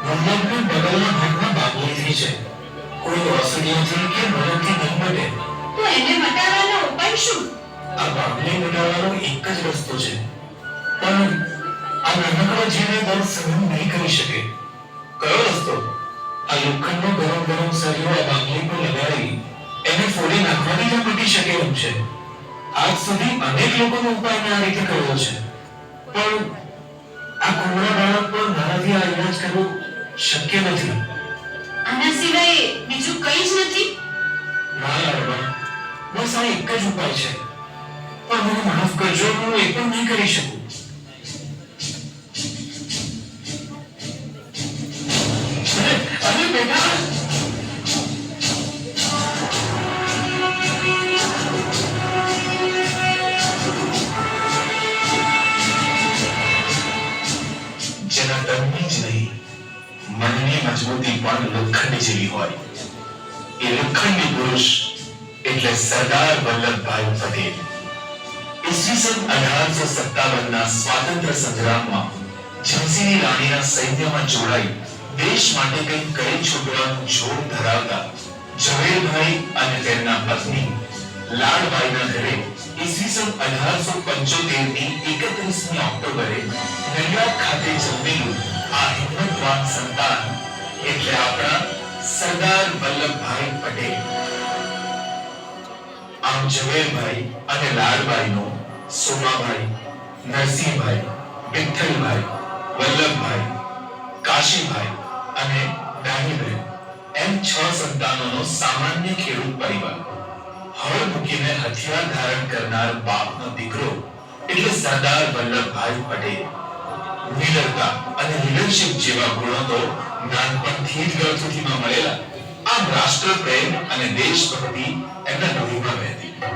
ગુલાબના બગલના ભાગમાં બાબુલી થઈ છે. કોઈ ઔષધિઓથી કે મદદથી નહીં મટે. તો એને મટાડવાનો ઉપાય શું? આ બાબુલી મટાડવાનો એક જ રસ્તો છે, પણ આ નાનકડો જીવ દર્દ સહન નહીં કરી શકે. કયો રસ્તો? આ લોખંડનો ગરમ સળિયો આ બાબુલી પર લગાડી એને ફોડી નાખવાથી જ મટી શકે એમ છે. આજ સુધી અનેક લોકોનો ઉપાય મેં આ રીતે કર્યો છે, પણ આ કુમળા બાળક પર મારાથી આ ઈલાજ કરવો શક્ય નથી. આના સિવાય બીજું કંઈ જ નથી? ના લાડવા, બસ આ એક જ ઉપાય છે, પણ મને માફ કરજો, હું એ પણ નહીં કરી શકું. અરે બેટા, જેના તનની જ નહીં મનની મજબૂતી પણ લોખંડ જેવી હોય, એ લોખંડી પુરુષ એટલે સરદાર વલ્લભભાઈ પટેલ. ઈસવીસન 1857 ના સ્વાતંત્ર્ય સંગ્રામમાં ઝાંસીની રાણીના સૈન્યમાં જોડાઈ દેશ માટે કંઈક કરી છૂટવાનું જોર ધરાવતા ઝવેરભાઈ અને તેમના પત્ની લાડબાઈના ઘરે ઈસવીસન 1875 ની 31મી ઓક્ટોબરે નડિયાદ ખાતે જન્મેલું આ હિંમતવાન સંતાન એટલે આપણા સરદાર વલ્લભભાઈ પટેલ. આમ ઝવેરભાઈ અને લાડબાઈનો સોમાભાઈ, નરસિંહભાઈ, વિઠ્ઠલભાઈ, વલ્લભભાઈ, કાશીભાઈ અને દાનીબેન એમ 6 સંતાનોનો સામાન્ય ખેડૂત પરિવાર. હળ મૂકીને હથિયાર ધારણ કરનાર બાપનો દીકરો એટલે સરદાર વલ્લભભાઈ પટેલ. નિડરતા અને લીડરશિપ જેવા ગુણો તો નાનપણથી જ ગળથૂથીમાં મળેલા. આમ રાષ્ટ્ર પ્રેમ અને દેશભક્તિ એમના લોહીમાં વહેતી.